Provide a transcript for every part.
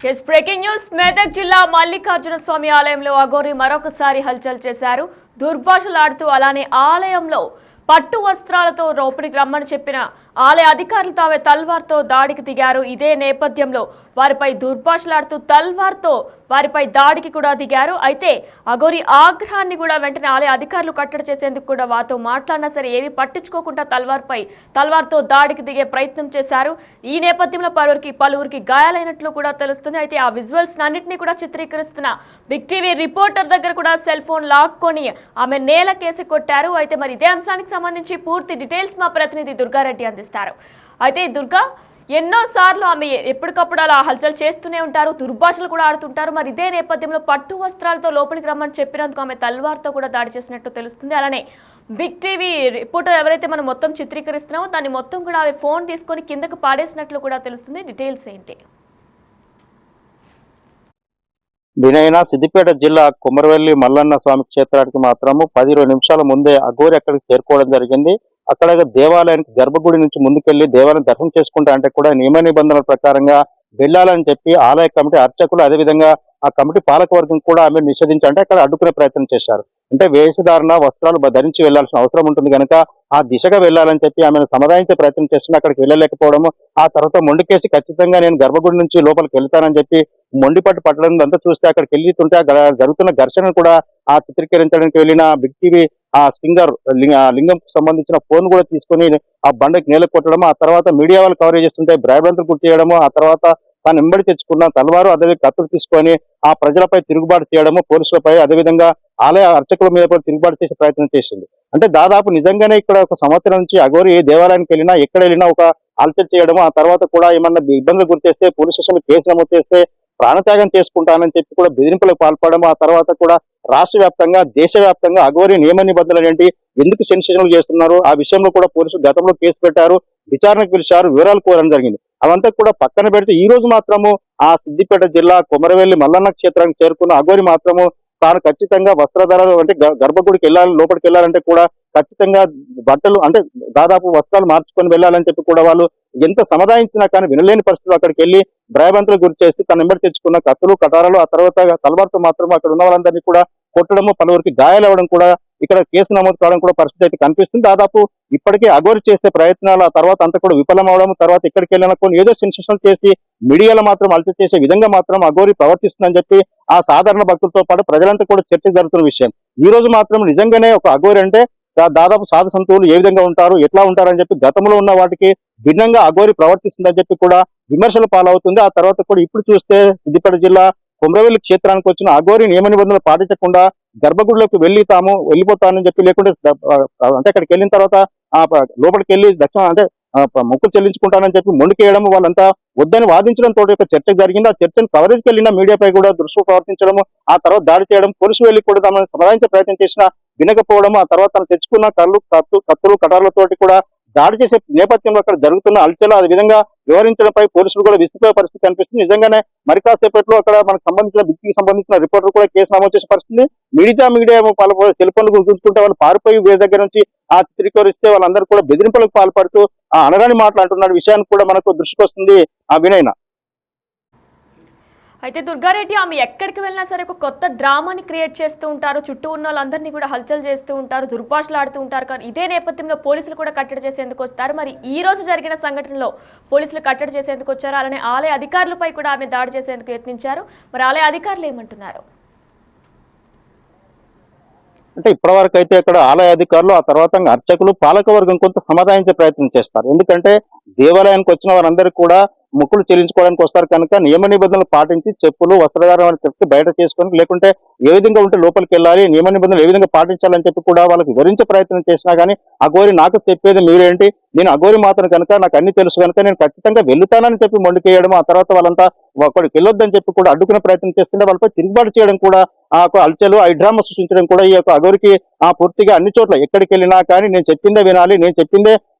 Breaking news Medak జిల్లా మల్లికార్జున స్వామి ఆలయంలో అఘోరి మరొకసారి హల్చల్ చేశారు. దుర్భాషలాడుతూ అలానే ఆలయంలో పట్టు వస్త్రాలతో లోపలికి రమ్మని చెప్పిన ఆలయ అధికారులు తామే తల్వార్తో దాడికి దిగారు. ఇదే నేపథ్యంలో వారిపై దుర్భాషలాడుతూ తల్వార్తో వారిపై దాడికి కూడా దిగారు. అయితే అఘోరి ఆగ్రహాన్ని కూడా వెంటనే ఆలయ అధికారులు కట్టడి చేసేందుకు కూడా వారితో మాట్లాడినా సరే ఏవి పట్టించుకోకుండా తల్వార్తో దాడికి దిగే ప్రయత్నం చేశారు. ఈ నేపథ్యంలో పలువురికి గాయాలైనట్లు కూడా తెలుస్తుంది. అయితే ఆ విజువల్స్ అన్నింటినీ కూడా చిత్రీకరిస్తున్న బిగ్ టీవీ రిపోర్టర్ దగ్గర కూడా సెల్ ఫోన్ లాక్కొని ఆమె నేలకేసి కొట్టారు. అయితే మరి ఇదే అంశానికి సంబంధించి పూర్తి డీటెయిల్స్ మా ప్రతినిధి దుర్గారెడ్డి అందిస్తారు. అయితే దుర్గా, ఎన్నోసార్లు ఆమె ఎప్పటికప్పుడు అలా హల్చల్ చేస్తూనే ఉంటారు, దుర్భాషలు కూడా ఆడుతుంటారు. మరి ఇదే నేపథ్యంలో పట్టు వస్త్రాలతో లోపలికి రమ్మని చెప్పినందుకు ఆమె తల్వార్తో కూడా దాడి చేసినట్టు తెలుస్తుంది. అలానే బిగ్ టీవీ రిపోర్టర్ ఎవరైతే మనం మొత్తం చిత్రీకరిస్తున్నామో దాన్ని మొత్తం కూడా ఆమె ఫోన్ తీసుకొని కిందకు పాడేసినట్లు కూడా తెలుస్తుంది. డీటెయిల్స్ ఏంటి? దీనైనా సిద్దిపేట జిల్లా కుమరవెల్లి మల్లన్న స్వామి క్షేత్రానికి మాత్రము 10-20 నిమిషాల ముందే అఘోరి అక్కడికి చేరుకోవడం జరిగింది. అక్కడ దేవాలయానికి గర్భగుడి నుంచి ముందుకెళ్లి దేవాలయం దర్శనం చేసుకుంటా అంటే కూడా నియమ నిబంధనల ప్రకారంగా వెళ్లాలని చెప్పి ఆలయ కమిటీ అర్చకులు అదేవిధంగా ఆ కమిటీ పాలకవర్గం కూడా ఆమె నిషేధించి అంటే అక్కడ అడ్డుకునే ప్రయత్నం చేశారు. అంటే వేషధారణ వస్త్రాలు ధరించి వెళ్లాల్సిన అవసరం ఉంటుంది కనుక ఆ దిశగా వెళ్లాలని చెప్పి ఆమెను సమాధానించే ప్రయత్నం చేస్తున్నా అక్కడికి వెళ్ళలేకపోవడము, ఆ తర్వాత మొండికేసి ఖచ్చితంగా నేను గర్భగుడి నుంచి లోపలికి వెళ్తానని చెప్పి మొండిపట్టు పట్టడం అంతా చూస్తే అక్కడికి వెళ్తుంటే జరుగుతున్న ఘర్షణను కూడా ఆ చిత్రీకరించడానికి వెళ్ళిన బిగ్ టీవీ ఆ స్పింగర్ లింగం సంబంధించిన ఫోన్ కూడా తీసుకొని ఆ బండకి నేల కొట్టడము, ఆ తర్వాత మీడియా వాళ్ళు కవరేజ్ చేస్తుంటే భయభ్రాంతులు గుర్తు చేయడము, ఆ తర్వాత తాను వెంబడి తెచ్చుకున్న తలవారు అదే కత్తులు తీసుకొని ఆ ప్రజలపై తిరుగుబాటు చేయడము, పోలీసులపై అదేవిధంగా ఆలయ అర్చకుల మీద కూడా తిరుగుబాటు చేసే ప్రయత్నం చేసింది. అంటే దాదాపు నిజంగానే ఇక్కడ ఒక సంవత్సరం నుంచి అఘోరి ఏ దేవాలయానికి వెళ్ళినా ఎక్కడ వెళ్ళినా ఒక అలచల్ చేయడము, ఆ తర్వాత కూడా ఏమన్నా ఇబ్బందులు గుర్తిస్తే పోలీస్ స్టేషన్ కేసు నమోదు చేస్తే ప్రాణత్యాగం చేసుకుంటానని చెప్పి కూడా బెదిరింపులకు పాల్పడము, ఆ తర్వాత కూడా రాష్ట్ర వ్యాప్తంగా దేశవ్యాప్తంగా అఘోరి నియమ నిబంధనలు ఏంటి, ఎందుకు సెన్సేషన్లు చేస్తున్నారు, ఆ విషయంలో కూడా పోలీసులు గతంలో కేసు పెట్టారు, విచారణకు పిలిచారు, వివరాలు కోరడం జరిగింది. అవంతా కూడా పక్కన పెడితే ఈ రోజు మాత్రము ఆ సిద్దిపేట జిల్లా కొమరవెల్లి మల్లన్న క్షేత్రానికి చేరుకున్న అఘోరి మాత్రము తాను ఖచ్చితంగా వస్త్రధారాలు అంటే గర్భగుడికి వెళ్ళాలి, లోపలికి వెళ్ళాలంటే కూడా ఖచ్చితంగా బట్టలు అంటే దాదాపు వస్త్రాలు మార్చుకొని వెళ్ళాలని చెప్పి కూడా వాళ్ళు ఎంత సమాధానించినా కానీ వినలేని పరిస్థితులు అక్కడికి వెళ్ళి భయభ్రాంతులు గురి చేసి తన వెంబడి తెచ్చుకున్న కత్తులు కటారాలు ఆ తర్వాత తలవారుతో మాత్రం అక్కడ ఉన్న వాళ్ళందరినీ కూడా కొట్టడము, పలువురికి గాయాలు అవ్వడం కూడా ఇక్కడ కేసు నమోదు కావడం కూడా పరిస్థితి అయితే కనిపిస్తుంది. దాదాపు ఇప్పటికే అఘోరి చేసే ప్రయత్నాలు ఆ తర్వాత అంతా కూడా విఫలం అవడం, తర్వాత ఎక్కడికి వెళ్ళినా కొన్ని ఏదో సెన్సేషన్ చేసి మీడియాలో మాత్రం అలసి చేసే విధంగా మాత్రం అఘోరి ప్రవర్తిస్తుందని చెప్పి ఆ సాధారణ భక్తులతో పాటు ప్రజలంతా కూడా చర్చ జరుగుతున్న విషయం. ఈ రోజు మాత్రం నిజంగానే ఒక అఘోరి అంటే దాదాపు సాధు సంతువులు ఏ విధంగా ఉంటారు, ఎట్లా ఉంటారని చెప్పి గతంలో ఉన్న వాటికి భిన్నంగా అఘోరి ప్రవర్తిస్తుందని చెప్పి కూడా విమర్శలు పాలవుతుంది. ఆ తర్వాత కూడా ఇప్పుడు చూస్తే సిద్దిపేట జిల్లా కొమరవెల్లి క్షేత్రానికి వచ్చిన అఘోరి నియమ నిబంధనలు పాటించకుండా గర్భగుడిలోకి వెళ్ళిపోతానని చెప్పి లేకుంటే అంటే అక్కడికి వెళ్ళిన తర్వాత ఆ లోపలికి వెళ్ళి దక్షిణ అంటే మొక్కులు చెల్లించుకుంటానని చెప్పి మొండికేయడం, వాళ్ళంతా వద్దని వాదించడం తోటి ఒక చర్చ జరిగింది. ఆ చర్చను కవరేజ్కి వెళ్ళిన మీడియాపై కూడా దృష్టి ప్రవర్తించడము, ఆ తర్వాత దాడి చేయడం, పోలీసు వెళ్ళి కూడా తమను సమాధానించే ప్రయత్నం చేసినా వినకపోవడం, ఆ తర్వాత తను తెచ్చుకున్న కత్తులు కటార్లతోటి కూడా దాడి చేసే నేపథ్యంలో అక్కడ జరుగుతున్న అలచలు ఆ విధంగా వివరించడంపై పోలీసులు కూడా విసిపోయే పరిస్థితి కనిపిస్తుంది. నిజంగానే మరి కాసేపట్లో అక్కడ మనకు సంబంధించిన బిగ్కి సంబంధించిన రిపోర్టర్ కూడా కేసు నమోదు చేసే పరిస్థితి. మీడియా టెలిఫోన్లు చూసుకుంటే వాళ్ళు పారిపోయి వీరి దగ్గర నుంచి ఆ చిత్రీకరిస్తే వాళ్ళందరూ కూడా బెదిరింపులకు పాల్పడుతూ ఆ అనగాని మాట్లాడుతున్న విషయాన్ని కూడా మనకు దృష్టికి వస్తుంది ఆ వినయన. అయితే దుర్గారెడ్డి, ఆమె ఎక్కడికి వెళ్ళినా సరే ఒక కొత్త డ్రామాని క్రియేట్ చేస్తూ ఉంటారు, చుట్టూ ఉన్న వాళ్ళందరినీ కూడా హల్చల్ చేస్తూ ఉంటారు, దుర్భాషలు ఆడుతూ ఉంటారు. కానీ ఇదే నేపథ్యంలో పోలీసులు కూడా కట్టడి చేసేందుకు వస్తారు. మరి ఈ రోజు జరిగిన సంఘటనలో పోలీసులు కట్టడి చేసేందుకు వచ్చారు, అలానే ఆలయ అధికారులపై కూడా ఆమె దాడి చేసేందుకు యత్నించారు. మరి ఆలయ అధికారులు ఏమంటున్నారు? అంటే ఇప్పటివరకు అయితే అక్కడ ఆలయ అధికారులు ఆ తర్వాత అర్చకులు పాలకవర్గం కొంత సమాధానించే ప్రయత్నం చేస్తారు. ఎందుకంటే దేవాలయానికి వచ్చిన వారందరూ కూడా మొక్కులు చెల్లించుకోవడానికి వస్తారు కనుక నియమ నిబంధనలు పాటించి చెప్పులు వస్త్రధారణ చెప్పి బయట చేసుకొని లేకుంటే ఏ విధంగా ఉంటే లోపలికి వెళ్ళాలి, నియమ నిబంధనలు ఏ విధంగా పాటించాలని చెప్పి కూడా వాళ్ళకి వివరించే ప్రయత్నం చేసినా కానీ అఘోరి నాకు చెప్పేది మీరేంటి, నేను అఘోరి మాత్రం కనుక నాకు అన్ని తెలుసు కనుక నేను ఖచ్చితంగా వెళ్తానని చెప్పి మొండికేయడం, ఆ తర్వాత వాళ్ళంతా అక్కడికి వెళ్ళొద్దని చెప్పి కూడా అడ్డుకునే ప్రయత్నం చేస్తుంటే వాళ్ళపై తిరుగుబాటు చేయడం కూడా ఆ అలచలు డ్రామా సృష్టించడం కూడా ఈ యొక్క అఘోరికి పూర్తిగా అన్ని చోట్ల ఎక్కడికి వెళ్ళినా కానీ నేను చెప్పిందే వినాలి, నేను చెప్పిందే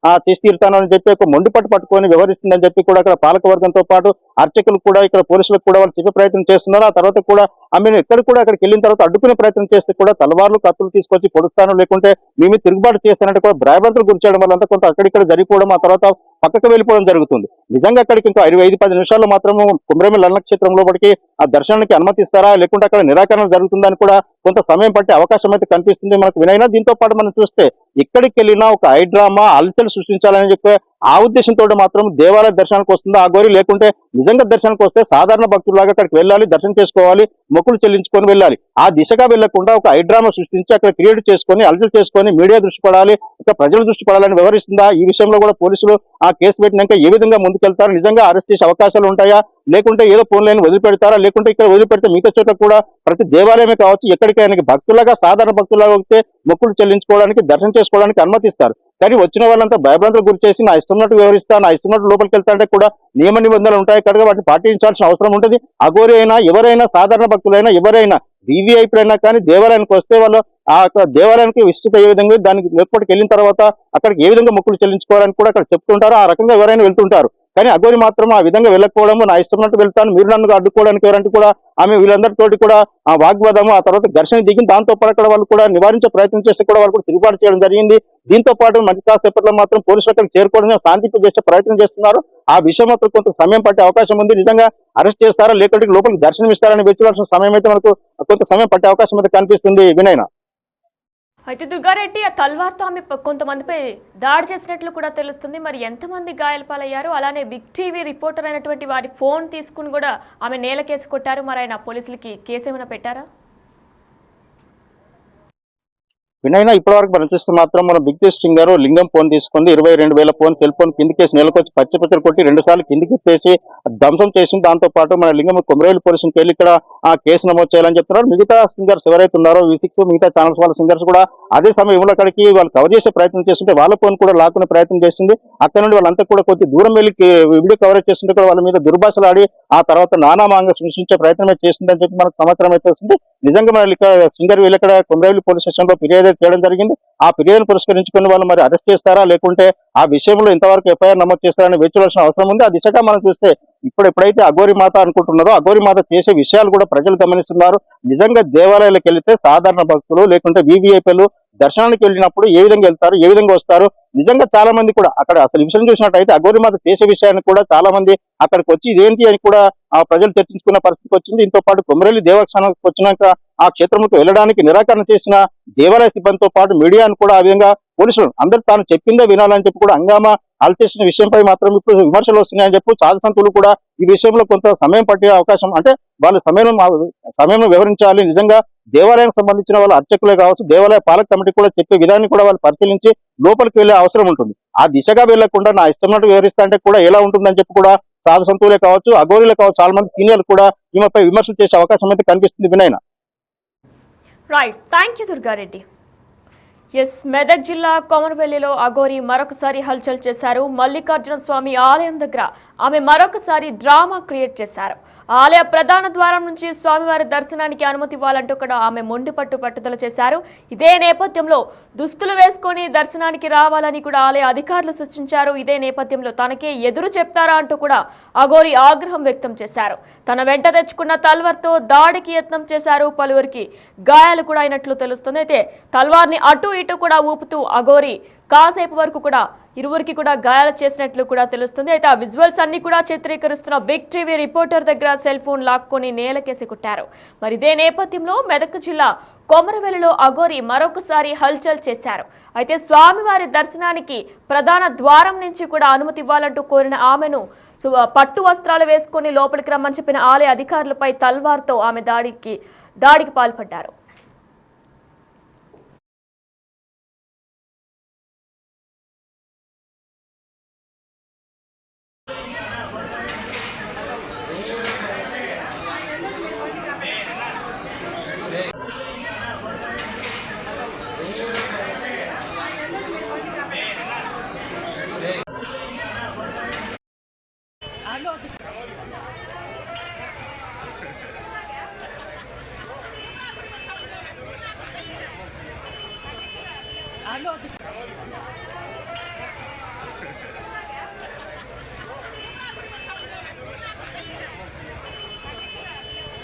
చేసి తీరుతాను అని చెప్పి ఒక మొండిపట్టు పట్టుకొని వ్యవహరిస్తుందని చెప్పి కూడా అక్కడ పాలకవర్గంతో పాటు అర్చకులు కూడా ఇక్కడ పోలీసులకు కూడా వాళ్ళు చెప్పే ప్రయత్నం చేస్తున్నారు. ఆ తర్వాత కూడా ఆమెను ఎక్కడ కూడా అక్కడికి వెళ్ళిన తర్వాత అడ్డుకునే ప్రయత్నం చేస్తే కూడా తలవార్లు కత్తులు తీసుకొచ్చి పొడుస్తాను, లేకుంటే మేము తిరుగుబాటు చేస్తానంటే కూడా భయభ్రాంతులు గురి చేయడం వల్ల కొంత అక్కడిక్కడ జరిగిపోవడం, ఆ తర్వాత పక్కకు వెళ్ళిపోవడం జరుగుతుంది. నిజంగా అక్కడికి ఇంకా 5-10 నిమిషాల్లో మాత్రము కొమరవెల్లి లగ్న క్షేత్రం లోపలికి ఆ దర్శనానికి అనుమతిస్తారా, లేకుంటే అక్కడ నిరాకరణ జరుగుతుందని కూడా కొంత సమయం పట్టే అవకాశం అయితే కనిపిస్తుంది మనకు వినైనా. దీంతో పాటు మనం చూస్తే ఎక్కడికి వెళ్ళినా ఒక డ్రామా అలచలు సృష్టించాలని చెప్పి ఆ ఉద్దేశంతో మాత్రం దేవాలయ దర్శనానికి వస్తుందా అఘోరి, లేకుంటే నిజంగా దర్శనానికి వస్తే సాధారణ భక్తులాగా అక్కడికి వెళ్ళాలి, దర్శనం చేసుకోవాలి, మొక్కులు చెల్లించుకొని వెళ్ళాలి. ఆ దిశగా వెళ్లకుండా ఒక డ్రామా సృష్టించి అక్కడ క్రియేట్ చేసుకొని అలజలు చేసుకొని మీడియా దృష్టి పడాలి, ఇంకా ప్రజల దృష్టి పడాలని వివరిస్తుందా? ఈ విషయంలో కూడా పోలీసులు ఆ కేసు పెట్టినాక ఏ విధంగా ముందుకెళ్తారు? నిజంగా అరెస్ట్ చేసే అవకాశాలు ఉంటాయా, లేకుంటే ఏదో ఫోన్ లైన్ వదిలిపెడతారా, లేకుంటే ఇక్కడ వదిలిపెడితే మిగతా చోట్ల కూడా ప్రతి దేవాలయమే కావచ్చు ఎక్కడికైనా భక్తులుగా సాధారణ భక్తులుగా వస్తే మొక్కులు చెల్లించుకోవడానికి దర్శనం చేసుకోవడానికి అనుమతిస్తారు. కానీ వచ్చిన వాళ్ళంతా భయభ్రాంతులకు గురి చేసి నా ఇష్టంన్నట్టు వ్యవహరిస్తా, నా ఇష్టంన్నట్టు లోపలికి వెళ్తాంటే కూడా నియమ నిబంధనలు ఉంటాయి కనుక వాటిని పాటించాల్సిన అవసరం ఉంటుంది. అఘోరి అయినా ఎవరైనా సాధారణ భక్తులైనా ఎవరైనా వీవీఐపీలైనా కానీ దేవాలయానికి వస్తే వాళ్ళు ఆ దేవాలయానికి విస్తృత ఏ విధంగా దానికి లోపలికి వెళ్ళిన తర్వాత అక్కడికి ఏ విధంగా మొక్కులు చెల్లించుకోవాలని కూడా అక్కడ చెప్తుంటారు. ఆ రకంగా ఎవరైనా వెళ్తుంటారు. కానీ అఘోరి మాత్రం ఆ విధంగా వెళ్ళకపోవడం, నా ఇష్టంన్నట్టు వెళ్తాను, మీరు నన్ను అడ్డుకోవడానికి ఎవరంటే కూడా ఆమె వీళ్ళందరితోటి కూడా ఆ వాగ్వాదము, ఆ తర్వాత ఘర్షణ దిగింది. దాంతో పాటు అక్కడ వాళ్ళు కూడా నివారించే ప్రయత్నం చేస్తే కూడా వాళ్ళు కూడా తిరుగుబాటు చేయడం జరిగింది. దీంతో పాటు మంచి కాసేపట్లో మాత్రం పోలీసులు అక్కడికి చేరుకోవడం శాంతింపు చేసే ప్రయత్నం చేస్తున్నారు. ఆ విషయం మాత్రం కొంత సమయం పట్టే అవకాశం ఉంది. నిజంగా అరెస్ట్ చేస్తారా, లేకుంటే లోపలికి దర్శనం ఇస్తారని వెచ్చుకోవాల్సిన సమయం అయితే మనకు కొంత సమయం పట్టే అవకాశం అయితే కనిపిస్తుంది వినయన. అయితే దుర్గారెడ్డి ఆ తల్వార్తో ఆమె కొంతమందిపై దాడి చేసినట్లు కూడా తెలుస్తుంది. మరి ఎంతమంది గాయాల పాలయ్యారు? అలానే బిగ్ టీవీ రిపోర్టర్ అయినటువంటి వారి ఫోన్ తీసుకుని కూడా ఆమె నేల కేసు కొట్టారు. మరి ఆయన పోలీసులకి కేసు ఏమైనా పెట్టారా? వినైనా ఇప్పటివరకు మనం చూస్తే మాత్రం మన బిగ్ టెస్టింగ్ గారు లింగం ఫోన్ తీసుకుంది. 22,000 ఫోన్ సెల్ ఫోన్ కిందికేసి నెలకొచ్చి పచ్చపచ్చలు కొట్టి 2 సార్లు కిందికి ఎత్తేసి ధ్వంసం చేసింది. దాంతో పాటు మన లింగం కొమరవెల్లి పోలీసులకు వెళ్ళి ఇక్కడ ఆ కేసు నమోదు చేయాలని చెప్తున్నారు. మిగతా సింగర్స్ ఎవరైతే ఉన్నారో V6 మిగతా ఛానల్స్ వాళ్ళ సింగర్స్ కూడా అదే సమయంలో అక్కడికి వాళ్ళు కవర్ చేసే ప్రయత్నం చేస్తుంటే వాళ్ళ ఫోన్ కూడా లాక్కునే ప్రయత్నం చేసింది. అక్కడ నుండి వాళ్ళంతా కూడా కొద్ది దూరం వెళ్ళి వీడియో కవరేజ్ చేస్తుంటే కూడా వాళ్ళ మీద దుర్భాషలు ఆడి ఆ తర్వాత నానామాంగా సృష్టించే ప్రయత్నమే చేసిందని చెప్పి మనకు సమాచారం అయితే వస్తుంది. నిజంగా మన సింగర్ వీళ్ళు ఇక్కడ కొమరవెల్లి పోలీస్ స్టేషన్ లో ఫిర్యాదు చేయడం జరిగింది. ఆ ఫిర్యాదును పురస్కరించుకుని వాళ్ళు మరి అరెస్ట్ చేస్తారా, లేకుంటే ఆ విషయంలో ఇంతవరకు ఎఫ్ఐఆర్ నమోదు చేస్తారని వేచాల్సిన అవసరం ఉంది. ఆ దిశగా మనం చూస్తే ఎప్పుడైతే అఘోరి మాత అనుకుంటున్నారో అఘోరి మాత చేసే విషయాలు కూడా ప్రజలు గమనిస్తున్నారు. నిజంగా దేవాలయాలకు వెళితే సాధారణ భక్తులు లేకుంటే వీవీఐపీలు దర్శనానికి వెళ్ళినప్పుడు ఏ విధంగా వెళ్తారు, ఏ విధంగా వస్తారు? నిజంగా చాలా మంది కూడా అక్కడ అసలు విషయం చూసినట్టయితే అఘోరి మాత చేసే విషయాన్ని కూడా చాలా మంది అక్కడికి వచ్చి ఇదేంటి అని కూడా ఆ ప్రజలు చర్చించుకున్న పరిస్థితి వచ్చింది. దీంతో పాటు కొమరవెల్లి దేవస్థానానికి వచ్చినాక ఆ క్షేత్రంకు వెళ్ళడానికి నిరాకరణ చేసిన దేవాలయ సిబ్బందితో పాటు మీడియాను కూడా ఆ విధంగా పోలీసులు అందరూ తాను చెప్పిందే వినాలని చెప్పి కూడా హంగామా చేసిన విషయంపై మాత్రం ఇప్పుడు విమర్శలు వస్తున్నాయని చెప్పి సాధుసంతులు కూడా ఈ విషయంలో కొంత సమయం పట్టే అవకాశం, అంటే వాళ్ళ సమయం వివరించాలి. నిజంగా దేవాలయానికి సంబంధించిన వాళ్ళ అర్చకులే కావచ్చు, దేవాలయ పాలక కమిటీ కూడా చెప్పే విధాన్ని కూడా వాళ్ళు పరిశీలించి లోపలికి వెళ్లే అవసరం ఉంటుంది. ఆ దిశగా వెళ్లకుండా నా ఇష్టంన్నట్టు వివరిస్తా అంటే కూడా ఎలా ఉంటుందని చెప్పి కూడా సాధు సంతులే కావచ్చు, అఘోరీలే కావచ్చు, చాలా మంది సీనియర్లు కూడా ఈమెపై విమర్శలు చేసే అవకాశం అయితే కనిపిస్తుంది వినయన. Right, thank you Durga Reddy. Medak జిల్లా కొమరవెల్లిలో అఘోరి మరొకసారి హల్చల్ చేశారు. మల్లికార్జున స్వామి ఆలయం దగ్గర ఆమె మరొకసారి డ్రామా క్రియేట్ చేశారు. ఆలయ ప్రధాన ద్వారం నుంచి స్వామివారి దర్శనానికి అనుమతి ఇవ్వాలంటూ కూడా ఆమె మొండి పట్టుదల చేశారు. ఇదే నేపథ్యంలో దుస్తులు వేసుకొని దర్శనానికి రావాలని కూడా ఆలయ అధికారులు సూచించారు. ఇదే నేపథ్యంలో తనకే ఎదురు చెప్తారా అంటూ కూడా అఘోరి ఆగ్రహం వ్యక్తం చేశారు. తన వెంట తెచ్చుకున్న తల్వార్తో దాడికి యత్నం చేశారు. పలువురికి గాయాలు కూడా అయినట్లు తెలుస్తుంది. అయితే తల్వార్ని అటు ఇటు కూడా ఊపుతూ అఘోరి కాసేపు వరకు కూడా ఇరువురికి కూడా గాయాలు చేసినట్లు కూడా తెలుస్తుంది. అయితే ఆ విజువల్స్ అన్ని కూడా చిత్రీకరిస్తున్న బిగ్ టీవీ రిపోర్టర్ దగ్గర సెల్ ఫోన్ లాక్కొని నేలకేసి కొట్టారు. మరి ఇదే నేపథ్యంలో మెదక్ జిల్లా కొమరవెల్లిలో అఘోరి మరొకసారి హల్చల్ చేశారు. అయితే స్వామివారి దర్శనానికి ప్రధాన ద్వారం నుంచి కూడా అనుమతి ఇవ్వాలంటూ కోరిన ఆమెను పట్టు వస్త్రాలు వేసుకొని లోపలికి రమ్మని చెప్పిన ఆలయ అధికారులపై తల్వార్తో ఆమె దాడికి పాల్పడ్డారు.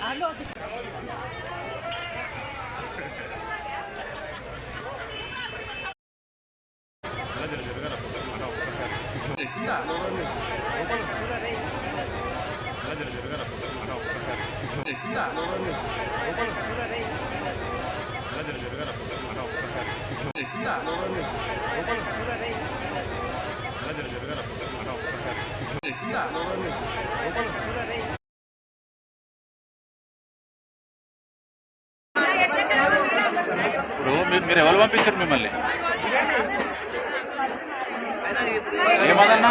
Alô, ఇప్పుడు మీరు ఎవరు పంపించారు మిమ్మల్ని? ఏమదన్నా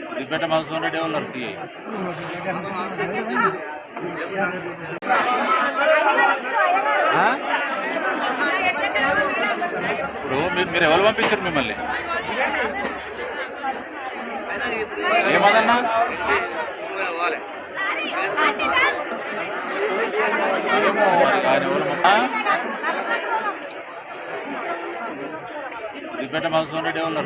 సిద్దిపేట మధుసూదన్ రెడ్డి వాళ్ళు ఇప్పుడు మీరు ఎవరు పంపించారు మిమ్మల్ని? ఏమదన్నా సిద్దిపేట మధుసూదన్ రెడ్డి వాళ్ళు